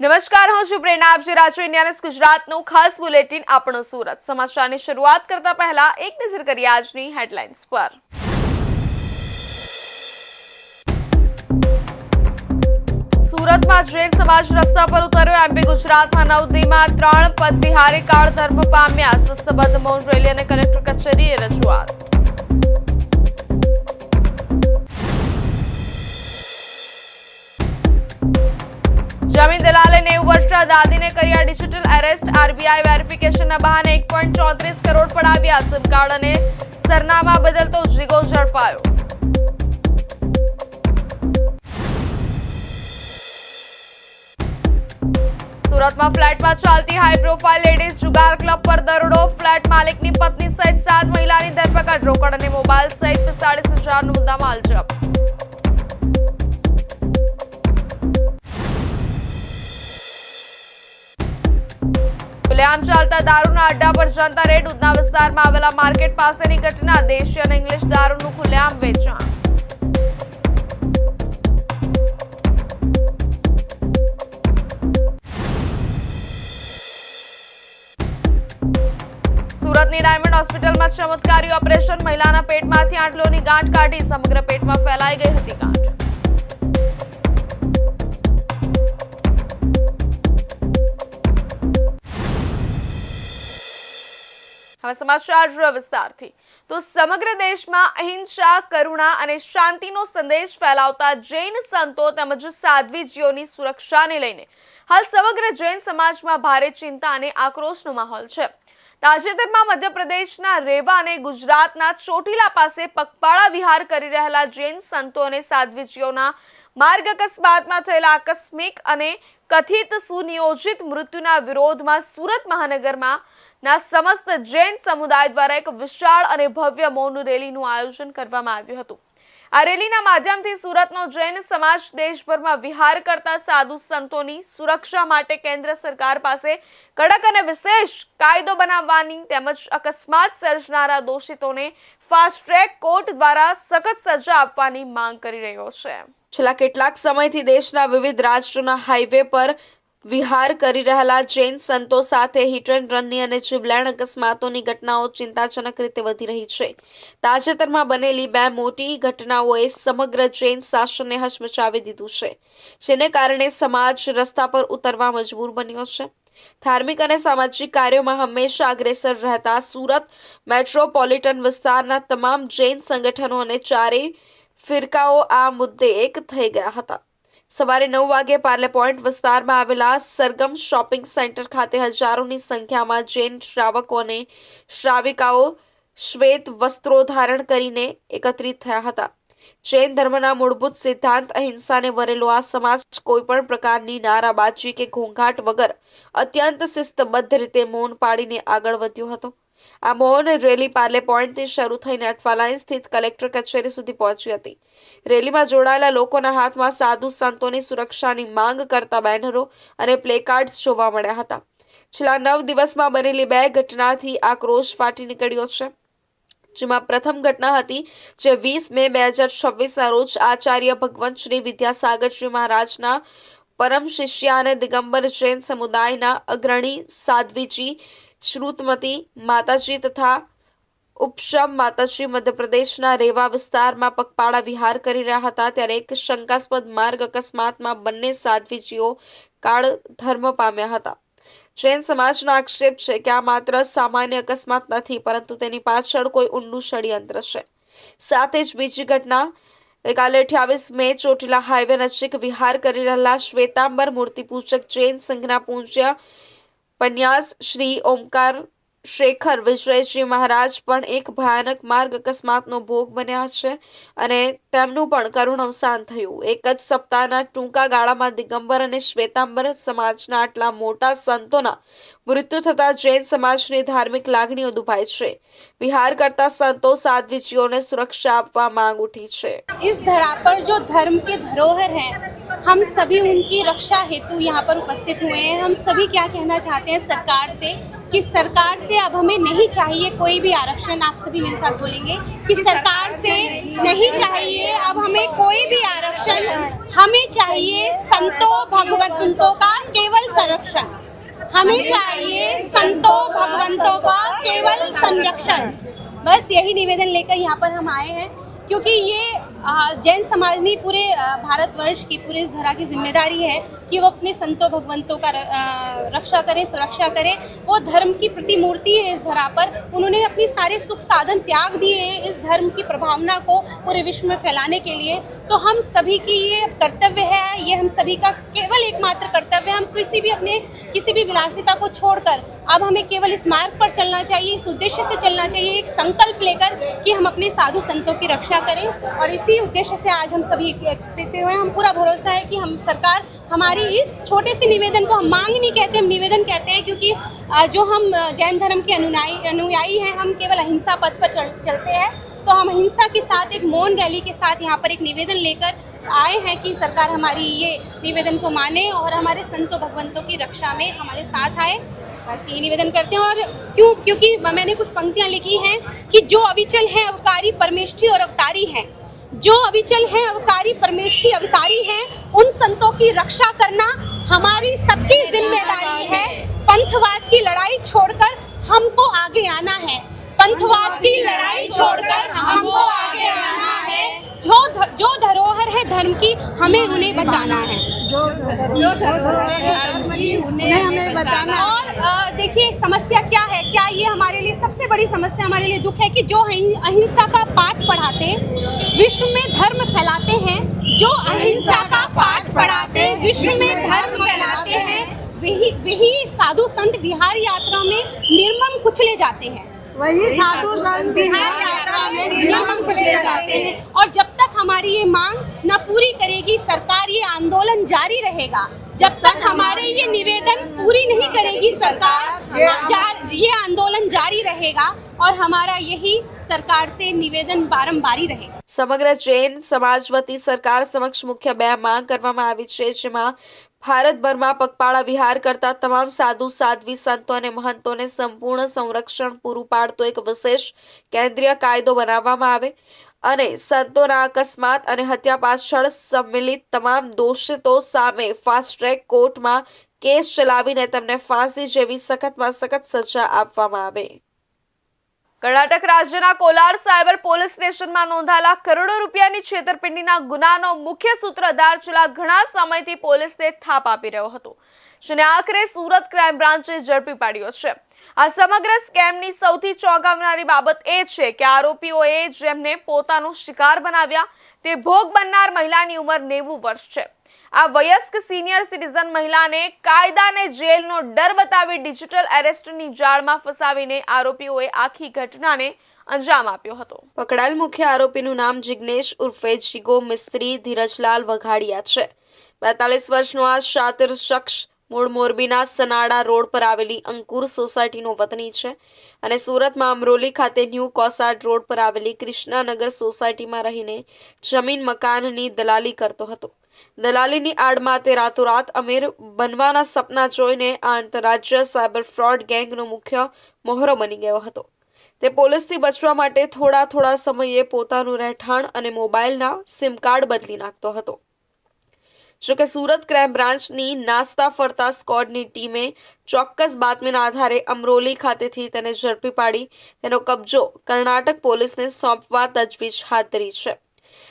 નમસ્કાર, હું છું પ્રેરણા. આપ જોઈ રહ્યા છો ઇન્ડિયા ન્યૂઝ ગુજરાતનું ખાસ બુલેટિન આપણો સુરત. સમાચારની શરૂઆત કરતા પહેલા એક નજર કરીએ આજની હેડલાઇન્સ પર. સુરતમાં જૈન સમાજ રસ્તા પર ઉતર્યો. એમપી ગુજરાતમાં નવદીમાં 3 પદ વિહારી કાળ ધર્મ પામ્યા. શિસ્તબદ્ધ મૌન રેલી અને કલેક્ટર કચેરીએ રજૂઆત. જમીન દલાલે 90 વર્ષના દાદીને કર્યા ડિજિટલ એરેસ્ટ. આરબીઆઈ વેરિફિકેશનના બહાને 1.34 કરોડ પડાવ્યા. સિમ કાર્ડ અને સરનામા બદલતો જીગો ઝડપાયો. સુરતમાં ફ્લેટમાં ચાલતી હાઈ પ્રોફાઇલ લેડીઝ જુગાર ક્લબ પર દરોડો. ફ્લેટ માલિકની પત્ની સહિત 7 મહિલાની ધરપકડ. રોકડ અને મોબાઈલ સહિત 45,000 મુદ્દામાલ જપ્ત. ખુલ્લેઆમ ચાલતા દારૂના અડ્ડા પર જનતા રેડ. ઉધના વિસ્તારમાં આવેલા માર્કેટ પાસેની ઘટના. દેશી અને ઇંગ્લિશ દારૂનું ખુલ્લેઆમ વેચાણ. સુરતની ડાયમંડ હોસ્પિટલમાં ચમત્કારી ઓપરેશન. મહિલાના પેટમાંથી આંટલોની ગાંઠ કાઢી. સમગ્ર પેટમાં ફેલાઈ ગઈ હતી ગાંઠ. હવે સમાચાર વિસ્તારથી. તો સમગ્ર દેશમાં અહિંસા, કરુણા અને શાંતિનો સંદેશ ફેલાવતા જૈન સંતો તેમજ સાધ્વીજીઓની સુરક્ષાને લઈને હાલ સમગ્ર જૈન સમાજમાં ભારે ચિંતા અને આક્રોશનો માહોલ છે. તાજેતરમાં મધ્યપ્રદેશના રેવા અને ગુજરાતના ચોટીલા પાસે પગપાળા વિહાર કરી રહેલા જૈન સંતો અને સાધ્વીજીઓના માર્ગ અકસ્માતમાં થયેલા આકસ્મિક અને કથિત સુનિયોજિત મૃત્યુના વિરોધમાં સુરત મહાનગરમાં સમસ્ત જૈન સમુદાય દ્વારા એક વિશાળ અને ભવ્ય મૌન રેલીનું આયોજન કરવામાં આવ્યું હતું. આ રેલીના માધ્યમથી સુરતનો જૈન સમાજ દેશભરમાં વિહાર કરતા સાધુ સંતોની સુરક્ષા માટે કેન્દ્ર સરકાર પાસે કડક અને વિશેષ કાયદો બનાવવાની તેમજ અકસ્માત સર્જનારા દોષિતોને ફાસ્ટ ટ્રેક કોર્ટ દ્વારા સખત સજા આપવાની માંગ કરી રહ્યો છે. છેલ્લા કેટલાક સમયથી દેશના વિવિધ રાજ્યોના હાઈવે પર વિહાર કરી રહેલા જૈન સંતો સાથે હિટ એન્ડ રનની અને જીવલેણ અકસ્માતોની ઘટનાઓ ચિંતાજનક રીતે વધી રહી છે. તાજેતરમાં બનેલી 2 મોટી ઘટનાઓએ સમગ્ર જૈન શાસનને હચમચાવી દીધું છે, જેને કારણે સમાજ રસ્તા પર ઉતરવા મજબૂર બન્યો છે. ધાર્મિક અને સામાજિક કાર્યોમાં હંમેશા અગ્રેસર રહેતા સુરત મેટ્રોપોલિટન વિસ્તારના તમામ જૈન સંગઠનો અને ચારેય ફિરકાઓ આ મુદ્દે એક થઈ ગયા હતા. સવારે 9 વાગે પાર્લે પોઈન્ટ વિસ્તારમાં આવેલા સરગમ શોપિંગ સેન્ટર ખાતે હજારોની સંખ્યામાં જૈન શ્રાવકો અને શ્રાવિકાઓ શ્વેત વસ્ત્રો ધારણ કરીને એકત્રિત થયા હતા. જૈન ધર્મના મૂળભૂત સિદ્ધાંત અહિંસાને વરેલો આ સમાજ કોઈ પણ પ્રકારની નારાબાજી કે ઘોંઘાટ વગર અત્યંત શિસ્તબદ્ધ રીતે મૌન પાડીને આગળ વધ્યો હતો. આ મૌન રેલી પાર્લે પોઈન્ટથી શરૂ થઈને અઠવાલાઈન સ્થિત કલેક્ટર કચેરી સુધી પહોંચી હતી. રેલીમાં જોડાયેલા લોકોના હાથમાં સાધુ સંતોની સુરક્ષાની માંગ કરતા બેનરો અને પ્લેકાર્ડ્સ જોવા મળ્યા હતા. છેલ્લા 9 દિવસમાં બનેલી 2 ઘટનાથી આક્રોશ ફાટી નીકળ્યો છે, જેમાં પ્રથમ ઘટના હતી જે 20 મે 2026ના રોજ આચાર્ય ભગવંત શ્રી વિદ્યાસાગરજી મહારાજના પરમ શિષ્ય અને દિગંબર જૈન સમુદાયના અગ્રણી સાધ્વીજી શ્રુતમતી માતાજી તથા ઉપશમ માતાજી મધ્યપ્રદેશના રેવા વિસ્તારમાં પગપાળા વિહાર કરી રહ્યા હતા. ત્યારે એક શંકાસ્પદ માર્ગ અકસ્માતમાં બંને સાધ્વીજીઓ કાળ ધર્મ પામ્યા હતા. જૈન સમાજનો આક્ષેપ છે કે આ માત્ર સામાન્ય અકસ્માત નથી, પરંતુ તેની પાછળ કોઈ ઊંડું ષડયંત્ર છે. સાથે જ બીજી ઘટના ગઈકાલે 28 મે ચોટીલા હાઈવે નજીક વિહાર કરી રહેલા શ્વેતાંબર મૂર્તિપૂજક જૈન સંઘના પૂજ્ય પન્યાસ શ્રી ઓમકાર શેખર વિજયજી મહારાજ પણ એક ભયાનક માર્ગ અકસ્માતનો ભોગ બન્યા છે અને તેમનું પણ કરુણ અવસાન થયું. એક જ સપ્તાહના ટૂંકા ગાળામાં દિગંબર અને શ્વેતાંબર સમાજના આટલા મોટા સંતોના મૃત્યુ થતા જૈન સમાજની ધાર્મિક લાગણીઓ દુભાઈ છે. વિહાર કરતા સંતો સાધ્વીજીઓને સુરક્ષા આપવા માંગ ઉઠી છે. इस धरा पर जो धर्म के धरोहर हैं हम सभी उनकी रक्षा हेतु यहाँ पर उपस्थित हुए हैं। हम सभी क्या कहना चाहते हैं सरकार से कि सरकार से अब हमें नहीं चाहिए कोई भी आरक्षण। आप सभी मेरे साथ बोलेंगे कि सरकार से नहीं चाहिए अब हमें कोई भी आरक्षण। हमें चाहिए संतों भगवंतों का केवल संरक्षण। हमें चाहिए संतों भगवंतों का केवल संरक्षण। बस यही निवेदन लेकर यहाँ पर हम आए हैं, क्योंकि ये जैन समाज ने पूरे भारतवर्ष की, पूरे इस धरा की जिम्मेदारी है कि वो अपने संतों भगवंतों का रक्षा करें, सुरक्षा करें। वो धर्म की प्रतिमूर्ति है इस धरा पर। उन्होंने अपने सारे सुख साधन त्याग दिए हैं इस धर्म की प्रभावना को पूरे विश्व में फैलाने के लिए। तो हम सभी की ये कर्तव्य है, ये हम सभी का केवल एकमात्र कर्तव्य है। हम किसी भी विलासिता को छोड़कर अब हमें केवल इस मार्ग पर चलना चाहिए, इस उद्देश्य से चलना चाहिए, एक संकल्प लेकर कि हम अपने साधु संतों की रक्षा करें। और इसी उद्देश्य से आज हम सभी देते हुए हम पूरा भरोसा है कि हम सरकार हमारी इस छोटे से निवेदन को, हम मांग नहीं कहते, हम निवेदन कहते हैं, क्योंकि जो हम जैन धर्म के अनुयायी हैं, हम केवल अहिंसा पथ पर चलते हैं। तो हम अहिंसा के साथ एक मौन रैली के साथ यहाँ पर एक निवेदन लेकर आए हैं कि सरकार हमारी ये निवेदन को माने और हमारे संतों भगवंतों की रक्षा में हमारे साथ आए। बस ये निवेदन करते हैं। और क्योंकि मैंने कुछ पंक्तियाँ लिखी हैं कि जो अविचल है अवकारी परमेष्ठी और अवतारी हैं, जो अविचल है अवकारी परमेष्ठी अवतारी हैं, उन संतों की रक्षा करना हमारी सबकी जिम्मेदारी है। पंथवाद की लड़ाई छोड़कर हमको आगे आना है। पंथवाद की लड़ाई छोड़कर हमको आगे आना है। जो धरोहर है धर्म की, हमें उन्हें बचाना है। जो धरोहर है धर्म की, उन्हें हमें बताना। और देखिए समस्या क्या है, क्या ये हमारे लिए सबसे बड़ी समस्या, हमारे लिए दुख है कि जो अहिंसा का पाठ पढ़ाते, विश्व में धर्म फैलाते हैं, जो अहिंसा का पाठ पढ़ाते, विश्व में धर्म फैलाते हैं, वही साधु संत विहार यात्रा में निर्मम कुचले जाते हैं। वही साधु संत विहार यात्रा में निर्मम कुचले जाते हैं। और जब तक हमारी ये मांग न पूरी करेगी सरकार, ये आंदोलन जारी रहेगा। जब तक हमारे ये निवेदन पूरी नहीं करेगी सरकार, ये आंदोलन जारी रहेगा और हमारा यही सरकार से निवेदन बारंबारी रहेगा। સમગ્ર જૈન સમાજ વતી સરકાર સમક્ષ મુખ્ય બે માંગ કરવામાં આવી છે, જેમાં ભારતભરમાં પગપાળા વિહાર કરતા તમામ સાધુ સાધ્વી સંતો અને મહંતોને સંપૂર્ણ સંરક્ષણ પૂરું પાડતો એક વિશેષ કેન્દ્રીય કાયદો બનાવવામાં આવે અને સંતોના અકસ્માત અને હત્યા પાછળ સંમિલિત તમામ દોષિતો સામે ફાસ્ટ ટ્રેક કોર્ટમાં કેસ ચલાવીને તેમને ફાંસી જેવી સખતમાં સખત સજા આપવામાં આવે। કર્ણાટક રાજ્યના કોલાર સાયબર પોલીસ સ્ટેશનમાં નોંધાયેલા કરોડો રૂપિયાની છેતરપિંડીના ગુનાનો મુખ્ય સૂત્રધાર છેલ્લા ઘણા સમયથી પોલીસને થાપ આપી રહ્યો હતો, જેને આખરે સુરત ક્રાઇમ બ્રાન્ચે ઝડપી પાડ્યો છે। આ સમગ્ર સ્કેમની સૌથી ચોંકાવનારી બાબત એ છે કે આરોપીઓએ જેમને પોતાનો શિકાર બનાવ્યા તે ભોગ બનનાર મહિલાની ઉંમર 90 વર્ષ છે। આ વયસ્ક સિનિયર સિટીઝન મહિલાને કાયદાને જેલનો ડર બતાવી ડિજિટલ એરેસ્ટની જાળમાં ફસાવીને આરોપીઓએ આખી ઘટનાને અંજામ આપ્યો હતો। પકડાયેલ મુખ્ય આરોપીનું નામ જિગ્નેશ ઉર્ફે જીગો મિસ્ત્રી ધીરજલાલ વઘાડિયા છે। 42 વર્ષનો આ શાતિર શખ્સ મૂળ મોરબીના સનાડા રોડ પર આવેલી અંકુર સોસાયટીનો વતની છે અને સુરતમાં અમરોલી ખાતે ન્યૂ કોસાડ રોડ પર આવેલી કૃષ્ણાનગર સોસાયટીમાં રહીને જમીન મકાનની દલાલી કરતો હતો। દલાલીની આડમાં તે રાતોરાત અમીર બનવાના સપના જોઈને આ આંતરરાજ્ય સાયબર ફ્રોડ ગેંગનો મુખ્ય મોહરો બની ગયો હતો। તે પોલીસથી બચવા માટે થોડા સમયે પોતાનું રહેઠાણ અને મોબાઈલના સિમ કાર્ડ બદલી નાખતો હતો। જોકે સુરત ક્રાઇમ બ્રાન્ચની નાસ્તા ફરતા સ્કોડની ટીમે ચોક્કસ બાતમીના આધારે અમરોલી ખાતેથી તેને ઝડપી પાડી તેનો કબજો કર્ણાટક પોલીસને સોંપવા તજવીજ હાથ ધરી છે।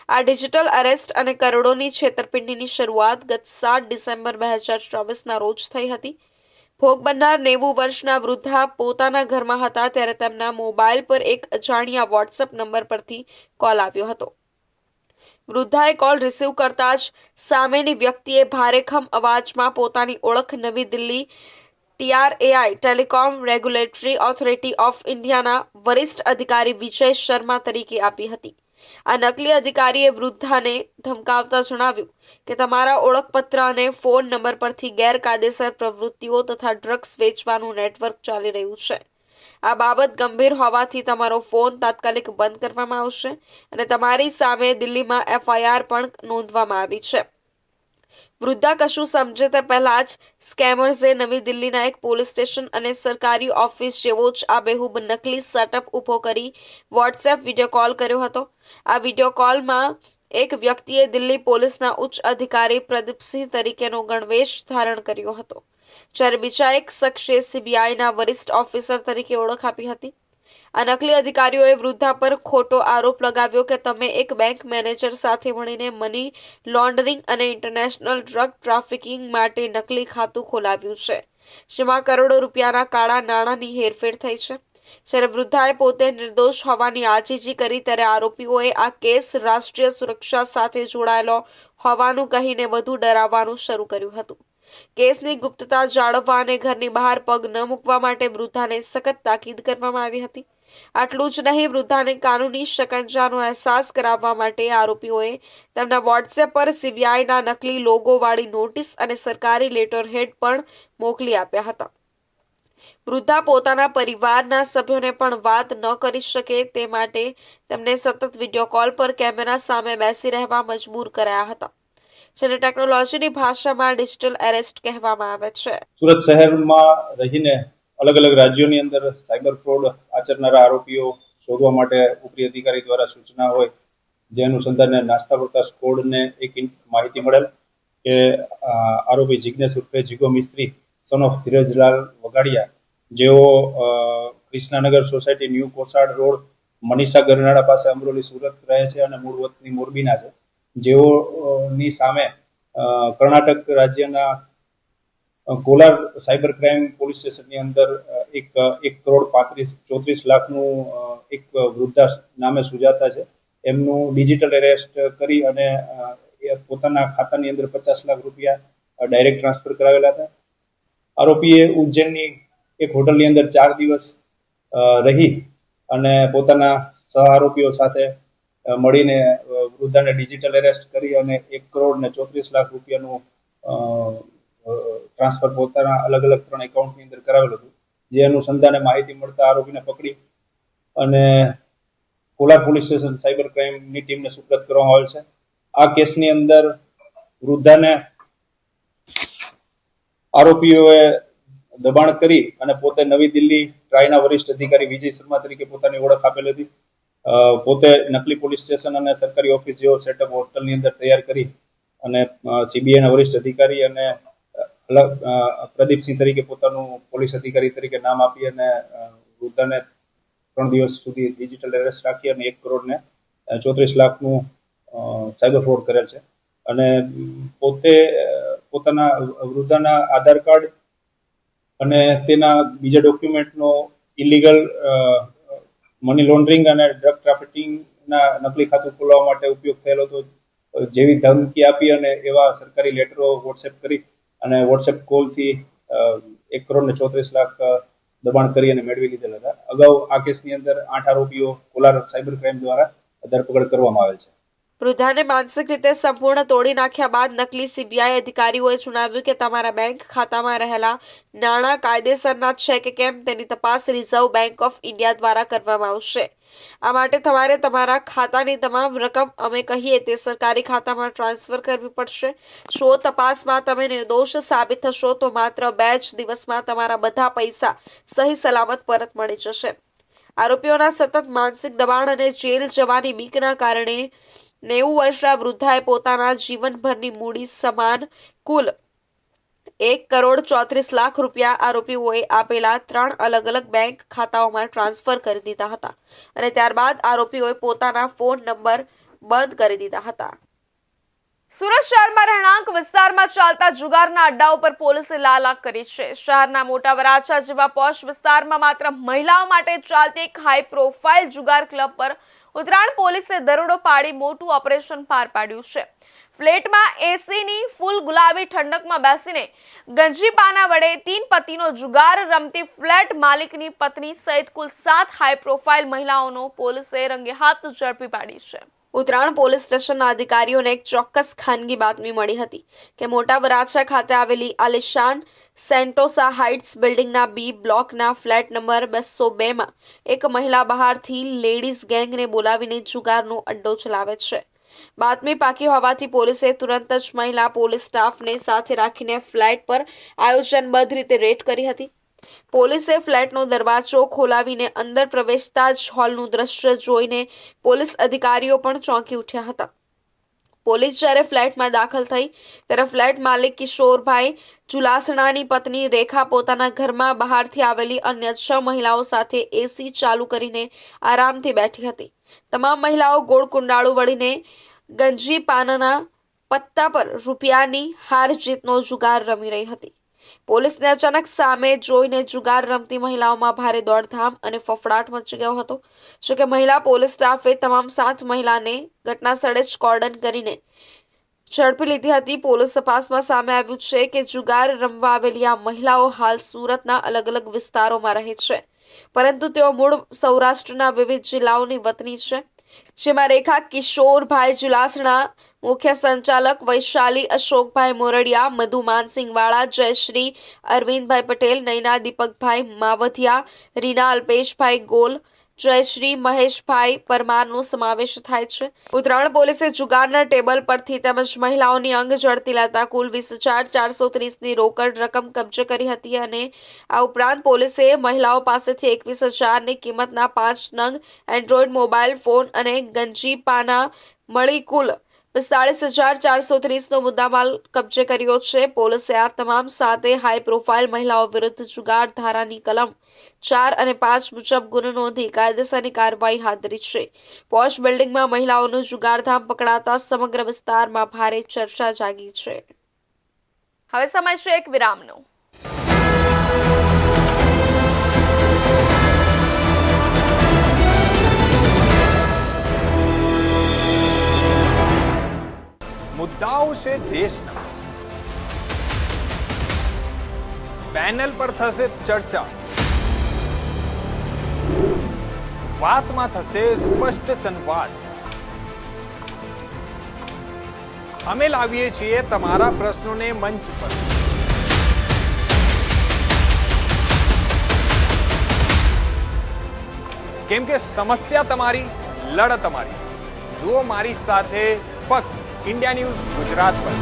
આ ડિજિટલ અરેસ્ટ અને કરોડોની છેતરપિંડીની શરૂઆત ગત 7 ડિસેમ્બર 2024ના રોજ થઈ હતી। ભોગ બનનાર 90 વર્ષના વૃદ્ધા પોતાના ઘરમાં હતા ત્યારે તેમના મોબાઈલ પર એક અજાણ્યા વોટ્સએપ નંબર પરથી કોલ આવ્યો હતો। વૃદ્ધાએ કોલ રિસીવ કરતા જ સામેની વ્યક્તિએ ભારેખમ અવાજમાં પોતાની ઓળખ નવી Delhi TRAI telecom regulatory authority of ઇન્ડિયાના વરિષ્ઠ અધિકારી વિજય શર્મા તરીકે આપી હતી। આ નકલી અધિકારીએ વૃદ્ધાને ધમકાવતા જણાવ્યું કે તમારા ઓળખપત્ર અને ફોન નંબર પરથી ગેરકાયદેસર પ્રવૃત્તિઓ તથા ડ્રગ્સ વેચવાનું નેટવર્ક ચાલી રહ્યું છે। આ બાબત ગંભીર હોવાથી તમારો ફોન તાત્કાલિક બંધ કરવામાં આવશે અને તમારી સામે દિલ્હીમાં FIR પણ નોંધવામાં આવી છે। વૃદ્ધા કશું સમજે તે પહેલા જ સ્કેમર્સે નવી દિલ્હીના એક પોલીસ સ્ટેશન અને સરકારી ઓફિસ જેવો જ આબેહૂબ નકલી સેટઅપ ઊભો કરી વોટ્સએપ વિડીયો કોલ કર્યો હતો. આ વિડીયો કોલમાં એક વ્યક્તિએ દિલ્હી પોલીસના ઉચ્ચ અધિકારી પ્રદીપસિંહ તરીકેનો ગણવેશ ધારણ કર્યો હતો, જ્યારે બીજા એક શખ્સે સીબીઆઈના વરિષ્ઠ ઓફિસર તરીકે ઓળખ આપી હતી. આ નકલી અધિકારીઓએ વૃદ્ધા પર ખોટો આરોપ લગાવ્યો કે તમે એક બેંક મેનેજર સાથે મળીને મની લોન્ડરિંગ અને ઇન્ટરનેશનલ ડ્રગ ટ્રાફિકિંગ માટે નકલી ખાતું ખોલાવ્યું છે, જેમાં કરોડો રૂપિયાના કાળા નાણાંની હેરફેર થઈ છે. જ્યારે વૃદ્ધાએ પોતે નિર્દોષ હોવાની આજીજી કરી ત્યારે આરોપીઓએ આ કેસ રાષ્ટ્રીય સુરક્ષા સાથે જોડાયેલો હોવાનું કહીને વધુ ડરાવવાનું શરૂ કર્યું હતું. કેસની ગુપ્તતા જાળવવા અને ઘરની બહાર પગ ન મૂકવા માટે વૃદ્ધાને સખત તાકીદ કરવામાં આવી હતી. આટલું જ નહીં, વૃદ્ધાને કાનૂની શકંજાનો અહેસાસ કરાવવા માટે આરોપીઓએ તેમના વોટ્સએપ પર સીબીઆઈના નકલી લોગોવાળી નોટિસ અને સરકારી લેટર હેડ પણ મોકલી આપ્યા હતા. વૃદ્ધા પોતાના પરિવારના સભ્યોને પણ વાત ન કરી શકે તે માટે તેમને સતત વિડીયો કોલ પર કેમેરા સામે બેસી રહેવા મજબૂર કરાયા હતા, જેને ટેકનોલોજીની ભાષામાં ડિજિટલ એરેસ્ટ કહેવામાં આવે છે. સુરત શહેરમાં રહીને અલગ અલગ રાજ્યોની અંદર સાયબર ફ્રોડ આચરનારા આરોપીઓ શોધવા માટે ઉપરી અધિકારી દ્વારા સૂચના હોય, જે અનુસંધાને નાસ્તા પડતા સ્કોડને એક માહિતી મળેલ કે આરોપી જિજ્ઞેશ ઉર્ફે જીગો મિસ્ત્રી સન ઓફ ધીરજલાલ વગાડિયા, જેઓ Krishnanagar society new Kosad road Manisha ગરનાળા પાસે અમરોલી સુરત રહે છે અને મૂળ વતની મોરબીના છે, જેઓની સામે કર્ણાટક રાજ્યના કોલાર સાયબર ક્રાઇમ પોલીસ સ્ટેશનની અંદર 1,34,00,000નું એક વૃદ્ધા નામે સુજાતા છે, એમનું ડિજિટલ એરેસ્ટ કરી અને પોતાના ખાતાની અંદર 50 લાખ રૂપિયા ડાયરેક્ટ ટ્રાન્સફર કરાવેલા હતા. આરોપીએ ઉજ્જૈનની એક હોટલની અંદર 4 દિવસ રહી અને પોતાના સહ આરોપીઓ સાથે મળીને વૃદ્ધાને ડિજિટલ એરેસ્ટ કરી અને 1,34,00,000 રૂપિયાનું ટ્રાન્સફર પોતાના અલગ અલગ 3 એકાઉન્ટની અંદર કરાવેલું હતું. જે અનુસંધાને માહિતી મળતા આરોપીને પકડી અને કોલાર પોલીસ સ્ટેશન સાયબર ક્રાઇમની ટીમને સુપ્રત કરવામાં આવેલ છે. આ કેસની અંદર વૃદ્ધાને આરોપીઓએ દબાણ કરી અને પોતે નવી દિલ્હી ટ્રાયના વરિષ્ઠ અધિકારી વિજય શર્મા તરીકે પોતાની ઓળખ આપેલી હતી. પોતે નકલી પોલીસ સ્ટેશન અને સરકારી ઓફિસ જેવો સેટઅપ હોટલની અંદર તૈયાર કરી અને સીબીઆઈના વરિષ્ઠ અધિકારી અને પ્રદીપસિંહ તરીકે પોતાનું પોલીસ અધિકારી તરીકે નામ આપી અને વૃદ્ધાને 3 દિવસ સુધી ડિજિટલ એરેસ્ટ રાખી અને 1,34,00,000નું સાયબર ફ્રોડ કરેલ છે. અને પોતે પોતાના વૃદ્ધાના આધાર કાર્ડ અને તેના બીજા ડોક્યુમેન્ટનો ઇલીગલ મની લોન્ડરિંગ અને ડ્રગ ટ્રાફિકિંગના નકલી ખાતું ખોલવા માટે ઉપયોગ થયેલો હતો, જેવી ધમકી આપી અને એવા સરકારી લેટરો વોટ્સએપ કરી અને વોટ્સએપ કોલથી 1,34,00,000 દબાણ કરી અને મેળવી લીધેલા હતા. અગાઉ આ કેસની અંદર 8 આરોપીઓ કોલાર સાયબર ક્રાઇમ દ્વારા ધરપકડ કરવામાં આવેલ છે. વૃદ્ધાને માનસિક રીતે સંપૂર્ણ તોડી નાખ્યા બાદ નકલી સીબીઆઈ અધિકારીઓએ જણાવ્યું કે તમારા બેંક ખાતામાં રહેલા નાણાં કાયદેસરના છે કે કેમ તેની તપાસ રિઝર્વ બેંક ઓફ ઇન્ડિયા દ્વારા કરવામાં આવશે. આ માટે તમારે તમારા ખાતાની તમામ રકમ અમે કહીએ તે સરકારી ખાતામાં ટ્રાન્સફર કરવી પડશે. જો તપાસમાં તમે નિર્દોષ સાબિત થશો તો માત્ર 2 જ દિવસમાં તમારા બધા પૈસા સહી સલામત પરત મળી જશે. આરોપીઓના સતત માનસિક દબાણ અને જેલ જવાની બીકના કારણે 90 વર્ષના વૃદ્ધાએ પોતાના જીવનભરની મૂડી સમાન કુલ 1,34,00,000 રૂપિયા આરોપીઓએ આપેલા 3 અલગ અલગ બેંક ખાતાઓમાં ટ્રાન્સફર કરી દીધા હતા અને ત્યારબાદ આરોપીઓએ પોતાના ફોન નંબર બંધ કરી દીધા હતા. સુરત શહેરમાં રહેણાંક વિસ્તારમાં ચાલતા જુગારના અડ્ડાઓ પર પોલીસે લાલાક કરી છે. શહેરના મોટા વરાછા જેવા પોશ વિસ્તારમાં માત્ર મહિલાઓ માટે ચાલતી એક હાઈ પ્રોફાઇલ જુગાર ક્લબ પર ઉત્તરાયણ પોલીસે દરોડો પાડી મોટું ઓપરેશન પાર પાડ્યું છે. ફ્લેટમાં એસીની ફૂલ ગુલાબી ઠંડકમાં બેસીને ગંજીપાના વડે 3 પતિનો જુગાર રમતી ફ્લેટ માલિકની પત્ની સહિત કુલ 7 હાઈ પ્રોફાઇલ મહિલાઓનો પોલીસે રંગે હાથ ઝડપી પાડી છે. ઉત્તરાયણ પોલીસ સ્ટેશનના અધિકારીઓને એક ચોક્કસ ખાનગી બાતમી મળી હતી કે મોટા વરાછા ખાતે આવેલી આલિશાન સેન્ટોસા હાઇટ્સ બિલ્ડિંગના બી બ્લોકના ફ્લેટ નંબર 202માં એક મહિલા બહારથી લેડીઝ ગેંગને બોલાવીને જુગારનો અડ્ડો ચલાવે છે. બાતમી પાકી હોવાથી પોલીસે તુરંત જ મહિલા પોલીસ સ્ટાફને સાથે રાખીને ફ્લેટ પર આયોજનબદ્ધ રીતે રેડ કરી હતી. પોલીસે ફ્લેટનો દરવાજો ખોલાવીને અંદર પ્રવેશતા જ હોલનું દ્રશ્ય જોઈને પોલીસ અધિકારીઓ પણ ચોંકી ઉઠ્યા હતા. પોલીસ જ્યારે ફ્લેટમાં દાખલ થઈ ત્યારે ફ્લેટ માલિક કિશોરભાઈ ચુલાસણાની પત્ની રેખા પોતાના ઘરમાં બહારથી આવેલી અન્ય 6 મહિલાઓ સાથે એસી ચાલુ કરીને આરામથી બેઠી હતી. તમામ મહિલાઓ ગોળ કુંડાળું વળીને ગંજી પાનના પત્તા પર રૂપિયાની હાર જીતનો જુગાર રમી રહી હતી. પોલીસને અચાનક સામે જોઈને જુગાર રમતી મહિલાઓમાં ભારે દોડધામ અને ફફડાટ મચી ગયો હતો. જોકે મહિલા પોલીસ સ્ટાફે તમામ 7 મહિલાને ઘટના સ્થળે જ કોર્ડન કરીને ઝડપી લીધી હતી. પોલીસ તપાસમાં સામે આવ્યું છે કે જુગાર રમવા આવેલી આ મહિલાઓ હાલ સુરતના અલગ અલગ વિસ્તારોમાં રહે છે, પરંતુ તેઓ મૂળ સૌરાષ્ટ્રના વિવિધ જિલ્લાઓની વતની છે. જેમાં રેખા કિશોરભાઈ ચુલાસણા, મુખ્ય સંચાલક વૈશાલી અશોકભાઈ મોરડિયા, મધુ માનસિંગવાળા, જયશ્રી અરવિંદભાઈ પટેલ, નૈના દીપકભાઈ માવધિયા, રીના અલ્પેશભાઈ ગોલ, જયશ્રી મહેશભાઈ પરમારનો સમાવેશ થાય છે. ઉત્તરાયણ પોલીસે જુગારના ટેબલ પરથી તેમજ મહિલાઓની અંગ ઝડપી લેતા કુલ 20,430ની રોકડ રકમ કબજે કરી હતી અને આ ઉપરાંત પોલીસે મહિલાઓ પાસેથી 21,000ની કિંમતના 5 નંગ એન્ડ્રોઈડ મોબાઈલ ફોન અને ગંજી પાના મળી કુલ 45,430નો મુદ્દામાલ કબજે કર્યો છે. પોલીસે આ તમામ 7 હાઈ પ્રોફાઇલ મહિલાઓ વિરુદ્ધ જુગાર ધારાની કલમ 4 અને 5 મુજબ ગુનો નોંધી કાયદેસરની કાર્યવાહી હાથ ધરી છે. પોશ બિલ્ડિંગમાં મહિલાઓનું જુગારધામ પકડાતા સમગ્ર વિસ્તારમાં ભારે ચર્ચા જાગી છે. હવે સમય છે એક વિરામનો. મુદ્દાઓ છે દેશના, પેનલ પર થશે ચર્ચા, વાતમાં થશે સ્પષ્ટ સંવાદ. અમે લાવીએ છીએ તમારા પ્રશ્નોને મંચ પર. કેમ કે સમસ્યા તમારી, લડત તમારી. જુઓ મારી સાથે ફક્ત इंडिया न्यूज गुजरात पर.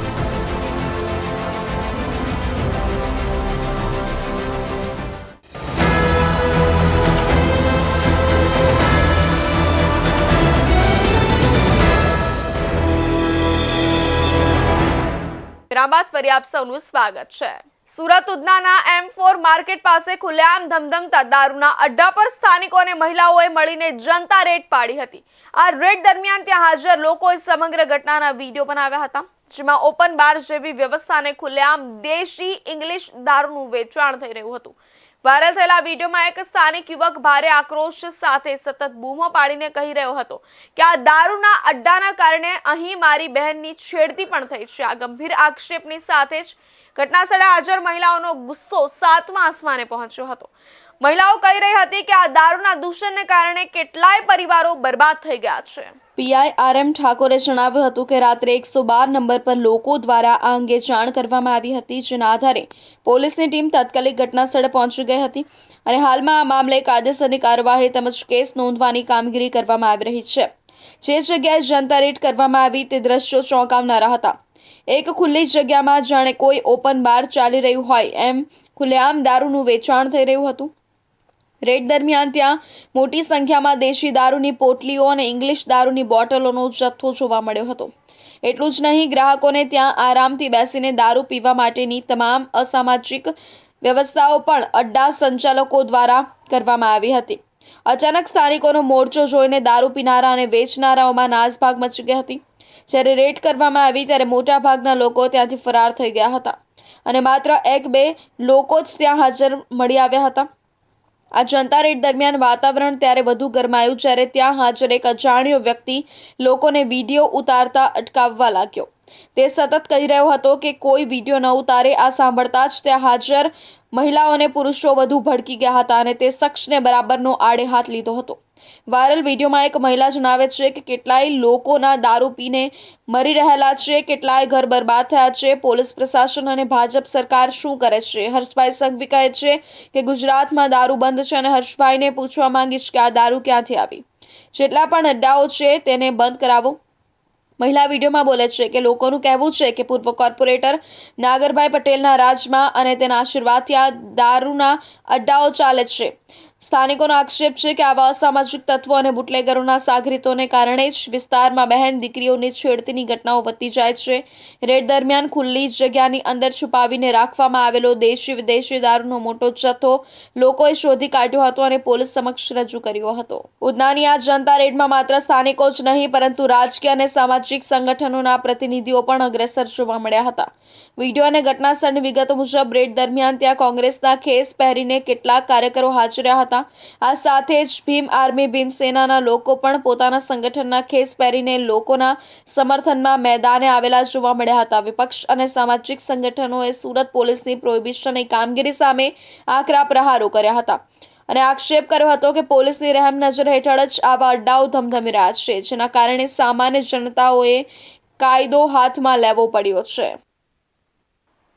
વિરામ બાદ ફરી આપ સૌનું સ્વાગત છે. સુરત ઉધનાના M4 માર્કેટ પાસે ખુલ્લેઆમ ધમધમતા દારૂના અડ્ડા પર સ્થાનિકો અને મહિલાઓએ મળીને જનતા રેડ પાડી હતી. આ રેડ દરમિયાન ત્યાં હાજર લોકોએ સમગ્ર ઘટનાના વિડીયો બનાવ્યા હતા, જેમાં ઓપન બાર જેવી વ્યવસ્થાને ખુલ્લેઆમ દેશી ઇંગ્લિશ દારૂનું વેચાણ થઈ રહ્યું હતું. વાયરલ થયેલા વિડીયોમાં એક સ્થાનિક યુવક ભારે આક્રોશ સાથે સતત બૂમો પાડીને કહી રહ્યો હતો કે આ દારૂના અડ્ડાના કારણે અહીં મારી બહેનની છેડતી પણ થઈ છે. આ ગંભીર આક્ષેપની સાથે જ ઘટના સ્થળે હાજર મહિલાઓનો ગુસ્સો 7મા આસમાને પહોંચ્યો હતો. મહિલાઓ કહી રહી હતી કે આ દારૂના દૂષણને કારણે કેટલાય પરિવારો બરબાદ થઈ ગયા છે. પીઆઈ RM ઠાકોરે જણાવ્યું હતું કે રાત્રે 112 નંબર પર લોકો દ્વારા આ અંગે જાણ કરવામાં આવી હતી, જેના આધારે પોલીસની ટીમ તાત્કાલિક ઘટના સ્થળે પહોંચી ગઈ હતી અને હાલમાં આ મામલે કાયદેસરની કાર્યવાહી તેમજ કેસ નોંધવાની કામગીરી કરવામાં આવી રહી છે. જે જગ્યાએ જનતા રેડ કરવામાં આવી તે દ્રશ્યો ચોંકાવનારા હતા. એક ખુલ્લી જગ્યામાં જાણે કોઈ ઓપન બાર ચાલી રહ્યું હોય એમ ખુલ્લેઆમ દારૂનું વેચાણ થઈ રહ્યું હતું. રેડ દરમિયાન ત્યાં મોટી સંખ્યામાં દેશી દારૂની પોટલીઓ અને ઇંગ્લિશ દારૂની બોટલોનો જથ્થો જોવા મળ્યો હતો. એટલું જ નહીં, ગ્રાહકોને ત્યાં આરામથી બેસીને દારૂ પીવા માટેની તમામ અસામાજિક વ્યવસ્થાઓ પણ અડ્ડા સંચાલકો દ્વારા કરવામાં આવી હતી. અચાનક સ્થાનિકોનો મોરચો જોઈને દારૂ પીનારા અને વેચનારાઓમાં નાસભાગ મચી ગઈ હતી. જ્યારે રેડ કરવામાં આવી ત્યારે મોટાભાગના લોકો ત્યાંથી ફરાર થઈ ગયા હતા અને માત્ર 1-2 લોકો જ ત્યાં હાજર મળી આવ્યા હતા. આ જનતા રેડ દરમિયાન વાતાવરણ ત્યારે વધુ ગરમાયું જ્યારે ત્યાં હાજર એક અજાણ્યો વ્યક્તિ લોકોને વિડીયો ઉતારતા અટકાવવા લાગ્યો. તે સતત કહી રહ્યો હતો કે કોઈ વિડીયો ન ઉતારે. આ સાંભળતા જ ત્યાં હાજર મહિલાઓ અને પુરુષો વધુ ભડકી ગયા હતા અને તે શખ્સને બરાબરનો આડે હાથ લીધો હતો. વાયરલ વિડીયોમાં એક મહિલા જણાવે છે કે કેટલાય લોકોના દારૂ પીને મરી રહેલા છે, કેટલાય ઘર બરબાદ થયા છે. પોલીસ પ્રશાસન અને ભાજપ સરકાર શું કરે છે? હર્ષભાઈ સંઘવી કહે છે કે ગુજરાતમાં દારૂ બંધ છે અને હર્ષભાઈને પૂછવા માંગીશ કે આ દારૂ ક્યાંથી આવી? જેટલા પણ અડ્ડાઓ છે તેને બંધ કરાવો. મહિલા વિડીયોમાં બોલે છે કે લોકોનું કહેવું છે કે પૂર્વ કોર્પોરેટર નાગરભાઈ પટેલના રાજમાં અને તેના આશીર્વાદથી આ દારૂના અડ્ડાઓ ચાલે છે. સ્થાનિકોનો આક્ષેપ છે કે આવા અસામાજિક તત્વો અને બુટલેગરોના સાગરીતોને કારણે જ વિસ્તારમાં બહેન દીકરીઓની છેડતીની ઘટનાઓ વધતી જાય છે. રેડ દરમિયાન ખુલ્લી જગ્યાની અંદર છુપાવીને રાખવામાં આવેલો દેશી વિદેશી દારૂનો મોટો જથ્થો લોકોએ શોધી કાઢ્યો હતો અને પોલીસ સમક્ષ રજૂ કર્યો હતો. ઉધનાની આ જનતા રેડમાં માત્ર સ્થાનિકો જ નહીં પરંતુ રાજકીય અને સામાજિક સંગઠનોના પ્રતિનિધિઓ પણ અગ્રેસર જોવા મળ્યા હતા. વિડીયો અને ઘટના સ્થળની વિગતો મુજબ રેડ દરમિયાન ત્યાં કોંગ્રેસના ખેસ પહેરીને કેટલાક કાર્યકરો હાજર રહ્યા હતા. આ સાથે જ ભીમ આર્મી ભીમસેનાના લોકો પણ પોતાના સંગઠનના ખેસ પહેરીને લોકોના સમર્થનમાં મેદાને આવેલા જોવા મળ્યા હતા. વિપક્ષ અને સામાજિક સંગઠનોએ સુરત પોલીસની પ્રોહિબિશનની કામગીરી સામે આકરા પ્રહારો કર્યા હતા અને આક્ષેપ કર્યો હતો કે પોલીસની રહેમ નજર હેઠળ જ આવા અડ્ડાઓ ધમધમી રહ્યા છે, જેના કારણે સામાન્ય જનતાઓએ કાયદો હાથમાં લેવો પડ્યો છે.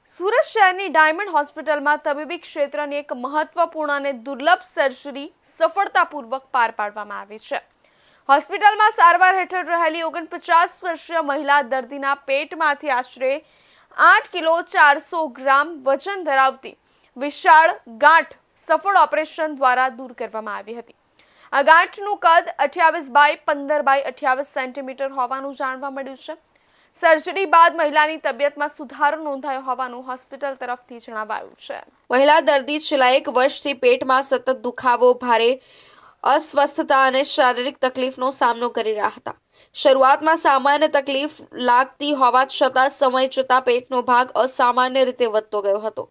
સુરત શહેરની ડાયમંડ હોસ્પિટલમાં તબીબી ક્ષેત્રની એક મહત્વપૂર્ણ અને દુર્લભ સર્જરી સફળતાપૂર્વક પાર પાડવામાં આવી છે. હોસ્પિટલમાં સારવાર હેઠળ રહેલી 49 વર્ષીય મહિલા દર્દીના પેટમાંથી આશરે 8 કિલો 400 ગ્રામ વજન ધરાવતી વિશાળ ગાંઠ સફળ ઓપરેશન દ્વારા દૂર કરવામાં આવી હતી. આ ગાંઠનું કદ 28 બાય 15 બાય 28 સેન્ટીમીટર હોવાનું જાણવા મળ્યું છે. સર્જરી બાદ મહિલાની તબિયતમાં સુધારો નોંધાયો હોવાનું હોસ્પિટલ તરફથી જણાવાયું છે. મહિલા દર્દી છેલ્લા 1 વર્ષથી પેટમાં સતત દુખાવો, ભારે અસ્વસ્થતા અને શારીરિક તકલીફનો સામનો કરી રહ્યા હતા. શરૂઆતમાં સામાન્ય તકલીફ લાગતી હોવા છતાં સમય જતાં પેટનો ભાગ અસામાન્ય રીતે વધતો ગયો હતો,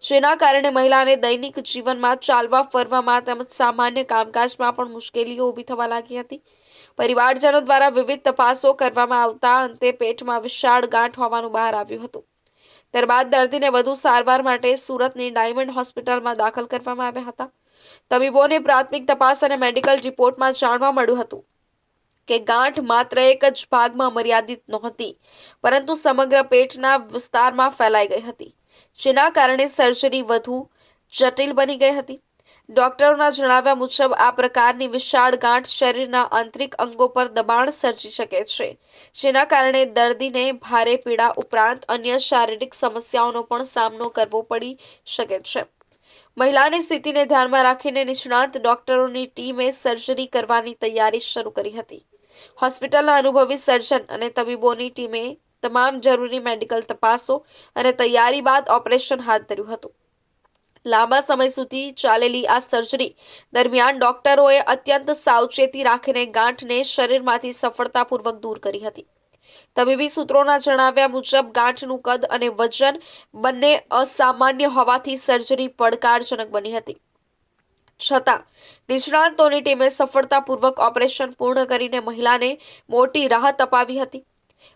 જેના કારણે મહિલાને દૈનિક જીવનમાં ચાલવા ફરવામાં તેમજ સામાન્ય કામકાજમાં પણ મુશ્કેલીઓ ઊભી થવા લાગી હતી. પરિવારજનો દ્વારા વિવિધ તપાસો કરવામાં આવતા અંતે પેટમાં વિશાળ ગાંઠ હોવાનું બહાર આવ્યું હતું. ત્યારબાદ દર્દીને વધુ સારવાર માટે સુરતની ડાયમંડ હોસ્પિટલમાં દાખલ કરવામાં આવ્યા હતા. તબીબોની પ્રાથમિક તપાસ અને મેડિકલ રિપોર્ટમાં જાણવા મળ્યું હતું કે ગાંઠ માત્ર એક જ ભાગમાં મર્યાદિત નહોતી, પરંતુ સમગ્ર પેટના વિસ્તારમાં ફેલાઈ ગઈ હતી, જેના કારણે સર્જરી વધુ જટિલ બની ગઈ હતી. ડોક્ટરોના જણાવ્યા મુજબ આ પ્રકારની વિશાળ ગાંઠ શરીરના આંતરિક અંગો પર દબાણ સર્જી શકે છે, જેના કારણે દર્દીને ભારે પીડા ઉપરાંત અન્ય શારીરિક સમસ્યાઓનો પણ સામનો કરવો પડી શકે છે. મહિલાની સ્થિતિને ધ્યાનમાં રાખીને નિષ્ણાત ડોક્ટરોની ટીમે સર્જરી કરવાની તૈયારી શરૂ કરી હતી. હોસ્પિટલના અનુભવી સર્જન અને તબીબોની ટીમે તમામ જરૂરી મેડિકલ તપાસો અને તૈયારી બાદ ઓપરેશન હાથ ધર્યું હતું. લાંબા સમય સુધી ચાલેલી આ સર્જરી દરમિયાન ડોક્ટરોએ અત્યંત સાવચેતી રાખીને ગાંઠને શરીરમાંથી સફળતાપૂર્વક દૂર કરી હતી. તબીબી સૂત્રોના જણાવ્યા મુજબ ગાંઠનું કદ અને વજન બંને અસામાન્ય હોવાથી સર્જરી પડકારજનક બની હતી. છતાં નિષ્ણાતોની ટીમે સફળતાપૂર્વક ઓપરેશન પૂર્ણ કરીને મહિલાને મોટી રાહત અપાવી હતી.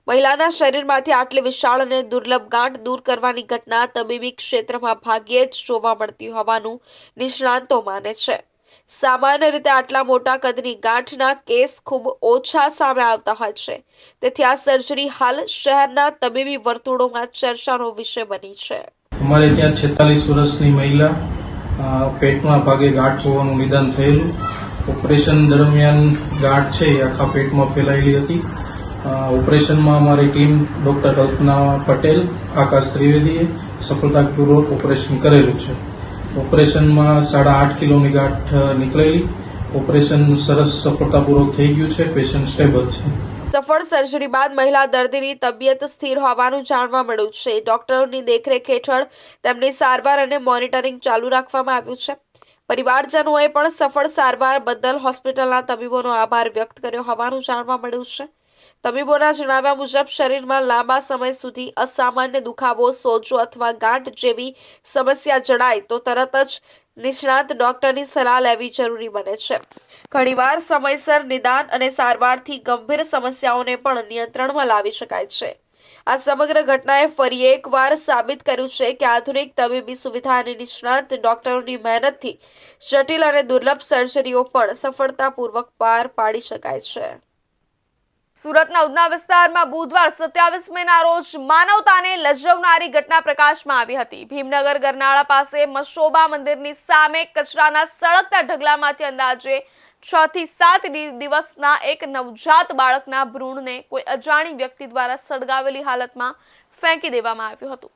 મહિલાના શરીરમાંથી આટલી વિશાળ અને દુર્લભ ગાંઠ દૂર કરવાની ઘટના તબીબી ક્ષેત્રમાં ભાગ્યે જ જોવા મળતી હોવાનું નિષ્ણાતો માને છે. સામાન્ય રીતે આટલા મોટા કદની ગાંઠના કેસ ખૂબ ઓછા સામે આવતા હોય છે, તેથી આ સર્જરી હાલ શહેરના તબીબી વર્તુળોમાં ચર્ચાનો વિષય બની છે. અમારે ત્યાં 46 વર્ષની મહિલા પેટમાં ભાગે ગાંઠ હોવાનું નિદાન થયેલું. ઓપરેશન દરમિયાન ગાંઠ છે એ આખા પેટમાં ફેલાયેલી હતી. ઓપરેશનમાં અમારી ટીમ ડોક્ટર કલ્પના પટેલ, આકાશ ત્રિવેદીએ સફળતાપૂર્વક ઓપરેશન કરેલું છે. ઓપરેશનમાં 8.5 કિલોની ગાંઠ નીકળેલી. ઓપરેશન સરસ સફળતાપૂર્વક થઈ ગયું છે. પેશન્ટ સ્ટેબલ છે. સફળ સર્જરી બાદ મહિલા દર્દીની તબિયત સ્થિર હોવાનું જાણવા મળ્યું છે. ડોક્ટરોની દેખરેખ હેઠળ તેમની સારવાર અને મોનિટરિંગ ચાલુ રાખવામાં આવ્યું છે. પરિવારજનોએ પણ સફળ સારવાર બદલ હોસ્પિટલના તબીબોનો આભાર વ્યક્ત કર્યો હોવાનું જાણવા મળ્યું છે. તબીબોના જણાવ્યા મુજબ શરીરમાં લાંબા સમય સુધી અસામાન્ય દુખાવો, સોજો અથવા ગાંઠ જેવી સમસ્યા જણાય તો તરત જ નિષ્ણાત ડોક્ટરની સલાહ લેવી જરૂરી બને છે. ઘણીવાર સમયસર નિદાન અને સારવારથી ગંભીર સમસ્યાઓને પણ નિયંત્રણમાં લાવી શકાય છે. આ સમગ્ર ઘટનાએ ફરી એકવાર સાબિત કર્યું છે કે આધુનિક તબીબી સુવિધા અને નિષ્ણાત ડોક્ટરોની મહેનતથી જટિલ અને દુર્લભ સર્જરીઓ પણ સફળતાપૂર્વક પાર પાડી શકાય છે. સુરતના ઉધના વિસ્તારમાં બુધવાર 27 મેના રોજ માનવતાને લજવનારી ઘટના પ્રકાશમાં આવી હતી. ભીમનગર ગરનાળા પાસે મશોબા મંદિરની સામે કચરાના સળગતા ઢગલામાંથી અંદાજે 6 થી 7 દિવસના એક નવજાત બાળકના ભ્રૂણને કોઈ અજાણી વ્યક્તિ દ્વારા સળગાવેલી હાલતમાં ફેંકી દેવામાં આવ્યું હતું.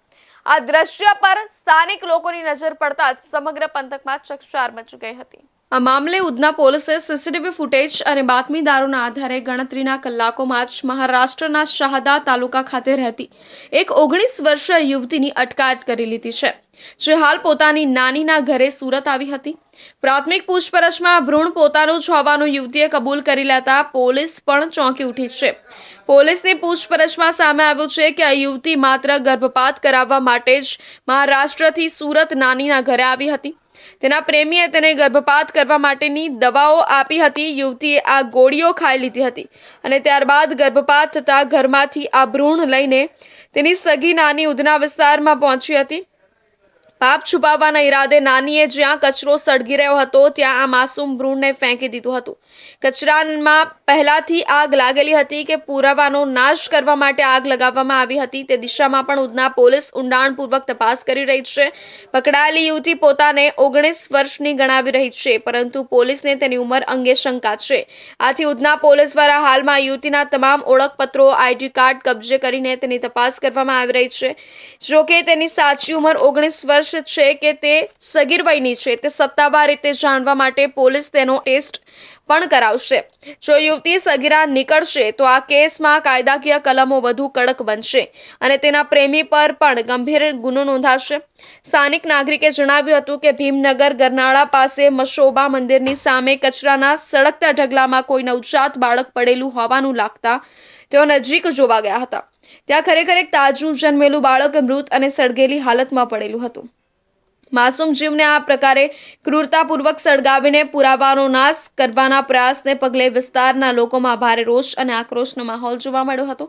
આ દ્રશ્ય પર સ્થાનિક લોકોની નજર પડતા જ સમગ્ર પંથકમાં ચકચાર મચી ગઈ હતી. આ મામલે ઉધના પોલીસે સીસીટીવી ફૂટેજ અને બાતમીદારોના આધારે ગણતરીના કલાકોમાં જ મહારાષ્ટ્રના શાહદા તાલુકા ખાતે રહેતી એક 19 વર્ષીય યુવતીની અટકાયત કરી લીધી છે, જે હાલ પોતાની નાનીના ઘરે સુરત આવી હતી. પ્રાથમિક પૂછપરછમાં ભ્રૂણ પોતાનું જ હોવાનું યુવતીએ કબૂલ કરી લેતા પોલીસ પણ ચોંકી ઉઠી છે. પોલીસની પૂછપરછમાં સામે આવ્યું છે કે આ યુવતી માત્ર ગર્ભપાત કરાવવા માટે જ મહારાષ્ટ્રથી સુરત નાનીના ઘરે આવી હતી. તેના પ્રેમીએ તેને ગર્ભપાત કરવા માટેની દવાઓ આપી હતી. યુવતીએ આ ગોળીઓ ખાઈ લીધી હતી અને ત્યારબાદ ગર્ભપાત થતા ઘરમાંથી આ ભ્રૂણ લઈને તેની સગી નાની ઉધના વિસ્તારમાં પહોંચી હતી. પાપ છુપાવવાના ઈરાદે નાનીએ જ્યાં કચરો સળગી રહ્યો હતો ત્યાં આ માસૂમ ભ્રૂણને ફેંકી દીધું હતું. કચરામાં પહેલાથી આગ લાગેલી હતી કે પુરાવાનો નાશ કરવા માટે આગ લગાવવામાં આવી હતી તે દિશામાં પણ ઉધના પોલીસ ઊંડાણપૂર્વક તપાસ કરી રહી છે. પકડાયેલી યુવતી પોતાને 19 વર્ષની ગણાવી રહી છે, પરંતુ પોલીસને તેની ઉંમર અંગે શંકા છે. આથી ઉધના પોલીસ દ્વારા હાલમાં યુવતીના તમામ ઓળખપત્રો, આઈડી કાર્ડ કબજે કરીને તેની તપાસ કરવામાં આવી રહી છે. જોકે તેની સાચી ઉંમર 19 વર્ષ છે કે તે સગીર વયની છે તે સત્તાવાર રીતે જાણવા માટે પોલીસ તેનો ટેસ્ટ પણ કરાવશે. જો યુવતી સગીરા નીકળશે તો આ કેસમાં કાયદાકીય કલમો વધુ કડક બનશે અને તેના પ્રેમી પર પણ ગંભીર ગુનો નોંધાશે. સ્થાનિક નાગરિકે જણાવ્યું હતું કે ભીમનગર ગરનાળા પાસે મશોબા મંદિરની સામે કચરાના સળગતા ઢગલામાં કોઈ નવજાત બાળક પડેલું હોવાનું લાગતા તેઓ નજીક જોવા ગયા હતા. ત્યાં ખરેખર એક તાજું જન્મેલું બાળક મૃત અને સળગેલી હાલતમાં પડેલું હતું. માસૂમ જીવને આ પ્રકારે ક્રૂરતાપૂર્વક સળગાવીને પુરાવાનો નાશ કરવાના પ્રયાસને પગલે વિસ્તારના લોકોમાં ભારે રોષ અને આક્રોશનો માહોલ જોવા મળ્યો હતો.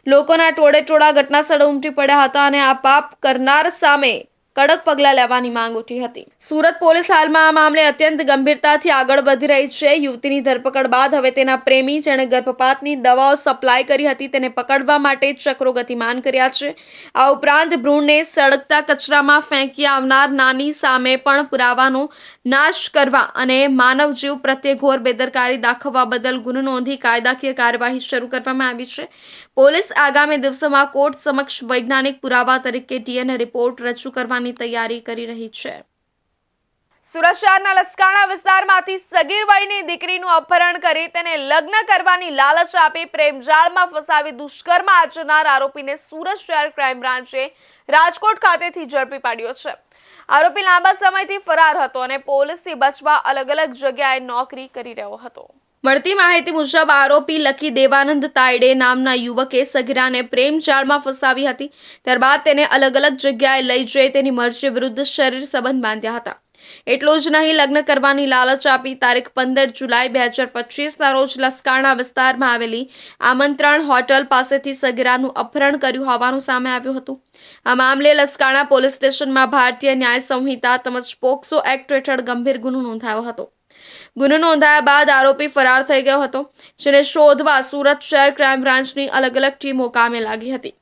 લોકોના ટોળે-ટોળા ઘટના સ્થળે ઉમટી પડ્યા હતા અને આ પાપ કરનાર સામે કડક પગલાં લેવાની માંગ ઉઠી હતી. સુરત પોલીસ હાલમાં આ મામલે અત્યંત ગંભીરતાથી આગળ વધી રહી છે. યુવતીની ધરપકડ બાદ હવે તેના પ્રેમી જેણે ગર્ભપાતની દવાઓ સપ્લાય કરી હતી તેને પકડવા માટે ચક્રો ગતિમાન કર્યા છે. આ ઉપરાંત ભ્રૂણને સળગતા કચરામાં ફેંકી આવનાર નાની સામે પણ પુરાવાનો નાશ કરવા અને માનવ જીવ પ્રત્યે ઘોર બેદરકારી દાખવવા બદલ ગુનો નોંધી કાયદાકીય કાર્યવાહી શરૂ કરવામાં આવી છે. પોલીસ આગામી દિવસોમાં કોર્ટ સમક્ષ વૈજ્ઞાનિક પુરાવા તરીકે DNA રિપોર્ટ રજૂ કરવાની તૈયારી કરી રહી છે. સુરત શહેરના લસકાણા વિસ્તારમાંથી સગીર વયની દીકરીનું અપહરણ કરી તેને લગ્ન કરવાની લાલચ આપી પ્રેમજાળમાં ફસાવી દુષ્કર્મ આચરનાર આરોપીને સુરત શહેર ક્રાઇમ બ્રાન્ચે રાજકોટ ખાતેથી ઝડપી પાડ્યો છે. આરોપી લાંબા સમયથી ફરાર હતો અને પોલીસથી બચવા અલગ અલગ જગ્યાએ નોકરી કરી રહ્યો હતો. મળતી માહિતી મુજબ આરોપી લકી દેવાનંદ તાયડે નામના યુવકે સગીરાને પ્રેમજાળમાં ફસાવી હતી. ત્યારબાદ તેને અલગ અલગ જગ્યાએ લઈ જઈ તેની મરજી વિરુદ્ધ શરીર સંબંધ બાંધ્યા હતા. એટલું જ નહીં, લગ્ન કરવાની લાલચ આપી તારીખ 15 જુલાઈ 2025ના રોજ લસકાણા વિસ્તારમાં આવેલી આમંત્રણ હોટલ પાસેથી સગીરાનું અપહરણ કર્યું હોવાનું સામે આવ્યું હતું. આ મામલે લસકાણા પોલીસ સ્ટેશનમાં ભારતીય ન્યાય સંહિતા તેમજ પોક્સો એક્ટ હેઠળ ગંભીર ગુનો નોંધાયો હતો. ગુનો નોંધાયા બાદ આરોપી ફરાર થઈ ગયો હતો, જેને શોધવા સુરત શહેર ક્રાઇમ બ્રાન્ચની અલગ અલગ ટીમો કામે લાગી હતી.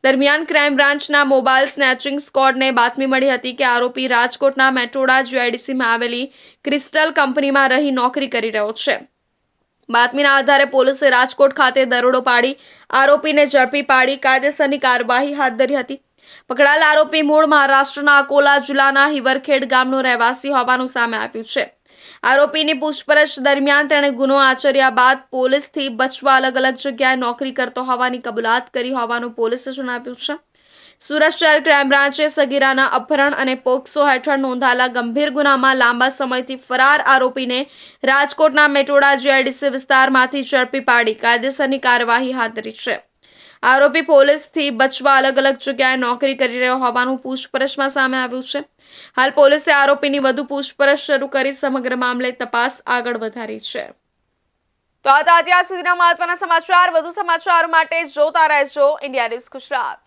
દરમિયાન ક્રાઇમ બ્રાન્ચના મોબાઈલ સ્નેચિંગ સ્ક્વોડને બાતમી મળી હતી કે આરોપી રાજકોટના મેટોડા GIDCમાં આવેલી ક્રિસ્ટલ કંપનીમાં રહી નોકરી કરી રહ્યો છે. બાતમીના આધારે પોલીસે રાજકોટ ખાતે દરોડો પાડી આરોપીને ઝડપી પાડી કાયદેસરની કાર્યવાહી હાથ ધરી હતી. પકડાયેલ આરોપી મૂળ મહારાષ્ટ્રના અકોલા જિલ્લાના હિવરખેડ ગામનો રહેવાસી હોવાનું સામે આવ્યું છે. આરોપીની પૂછપરછ દરમિયાન તેણે ગુનો આચર્યા બાદ પોલીસથી બચવા અલગ અલગ જગ્યાએ નોકરી કરતો હોવાની કબૂલાત કરી હોવાનું પોલીસે જણાવ્યું છે. સુરત શહેર ક્રાઇમ બ્રાન્ચે સગીરાના અપહરણ અને પોક્સો હેઠળ નોંધાયેલા ગંભીર ગુનામાં લાંબા સમયથી ફરાર આરોપીને રાજકોટના મેટોડા GIDC વિસ્તારમાંથી ઝડપી પાડી કાયદેસરની કાર્યવાહી હાથ ધરી છે. આરોપી પોલીસથી બચવા અલગ અલગ જગ્યાએ નોકરી કરી રહ્યો હોવાનું પૂછપરછમાં સામે આવ્યું છે. હાલ પોલીસે આરોપીની વધુ પૂછપરછ શરૂ કરી સમગ્ર મામલે તપાસ આગળ વધારી છે. તો આ હતા અત્યાર સુધીના મહત્વના સમાચાર. વધુ સમાચાર માટે જોતા રહેજો ઇન્ડિયા ન્યૂઝ ગુજરાત.